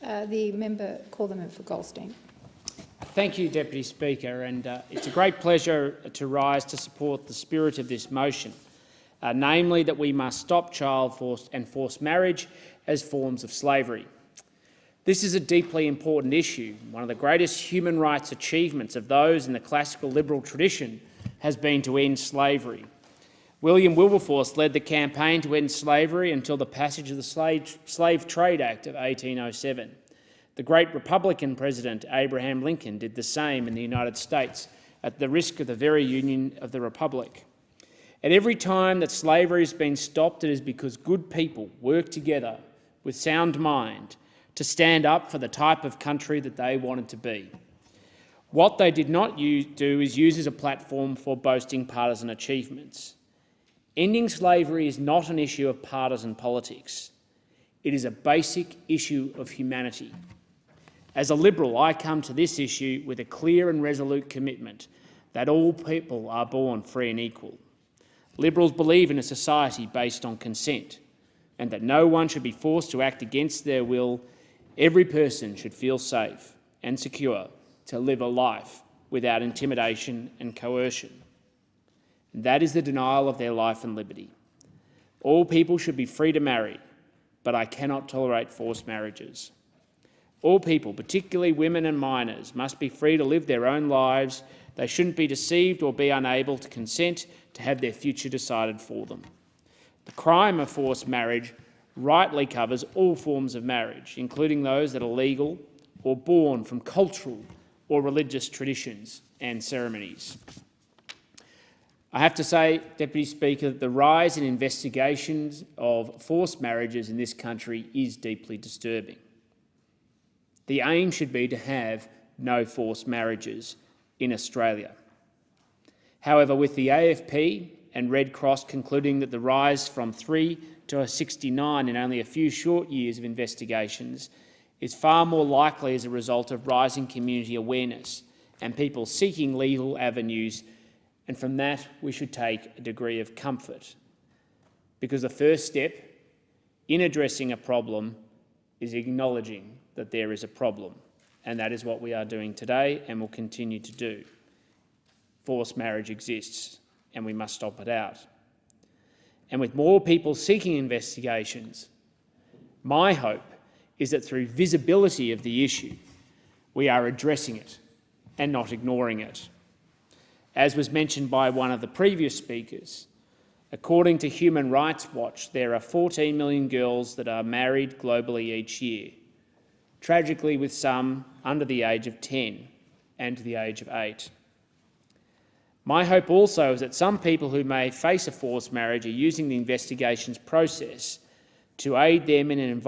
The member call the member for Goldstein. Thank you, Deputy Speaker, and it's a great pleasure to rise to support the spirit of this motion, namely that we must stop child forced marriage as forms of slavery. This is a deeply important issue. One of the greatest human rights achievements of those in the classical liberal tradition has been to end slavery. William Wilberforce led the campaign to end slavery until the passage of the Slave Trade Act of 1807. The great Republican President Abraham Lincoln did the same in the United States at the risk of the very union of the Republic. At every time that slavery has been stopped, it is because good people worked together with sound mind to stand up for the type of country that they wanted to be. What they did not do is use as a platform for boasting partisan achievements. Ending slavery is not an issue of partisan politics. It is a basic issue of humanity. As a Liberal, I come to this issue with a clear and resolute commitment that all people are born free and equal. Liberals believe in a society based on consent and that no one should be forced to act against their will. Every person should feel safe and secure to live a life without intimidation and coercion. And that is the denial of their life and liberty. All people should be free to marry, but I cannot tolerate forced marriages. All people, particularly women and minors, must be free to live their own lives. They shouldn't be deceived or be unable to consent to have their future decided for them. The crime of forced marriage rightly covers all forms of marriage, including those that are legal or born from cultural or religious traditions and ceremonies. I have to say, Deputy Speaker, that the rise in investigations of forced marriages in this country is deeply disturbing. The aim should be to have no forced marriages in Australia. However, with the AFP and Red Cross concluding that the rise from 3 to 69 in only a few short years of investigations is far more likely as a result of rising community awareness and people seeking legal avenues, and from that we should take a degree of comfort. Because the first step in addressing a problem is acknowledging that there is a problem, and that is what we are doing today and will continue to do. Forced marriage exists and we must stop it out. And with more people seeking investigations, my hope is that through visibility of the issue, we are addressing it and not ignoring it. As was mentioned by one of the previous speakers, according to Human Rights Watch, there are 14 million girls that are married globally each year, tragically with some under the age of 10 and to the age of 8. My hope also is that some people who may face a forced marriage are using the investigations process to aid them in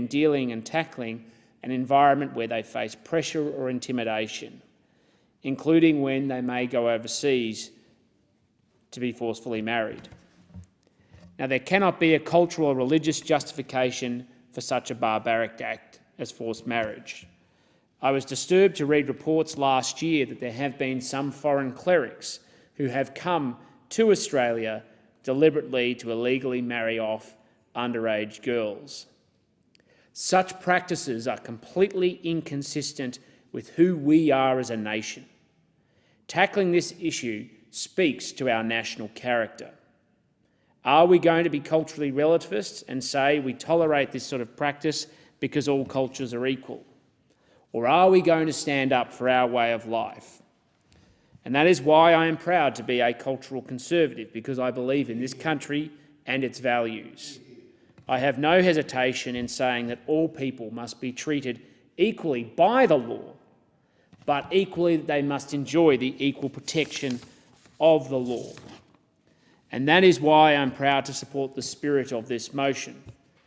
dealing and tackling an environment where they face pressure or intimidation, including when they may go overseas to be forcefully married. Now, there cannot be a cultural or religious justification for such a barbaric act as forced marriage. I was disturbed to read reports last year that there have been some foreign clerics who have come to Australia deliberately to illegally marry off underage girls. Such practices are completely inconsistent with who we are as a nation. Tackling this issue speaks to our national character. Are we going to be culturally relativists and say we tolerate this sort of practice because all cultures are equal? Or are we going to stand up for our way of life? And that is why I am proud to be a cultural conservative, because I believe in this country and its values. I have no hesitation in saying that all people must be treated equally by the law, but equally they must enjoy the equal protection of the law. And that is why I'm proud to support the spirit of this motion,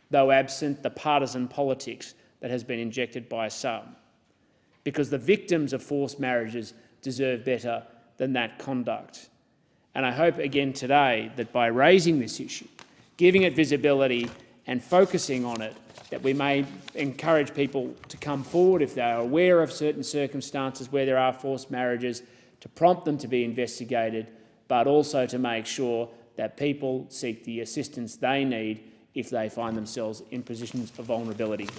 though absent the partisan politics that has been injected by some, because the victims of forced marriages deserve better than that conduct. And I hope again today that by raising this issue, giving it visibility and focusing on it, that we may encourage people to come forward if they are aware of certain circumstances where there are forced marriages, to prompt them to be investigated, but also to make sure that people seek the assistance they need if they find themselves in positions of vulnerability.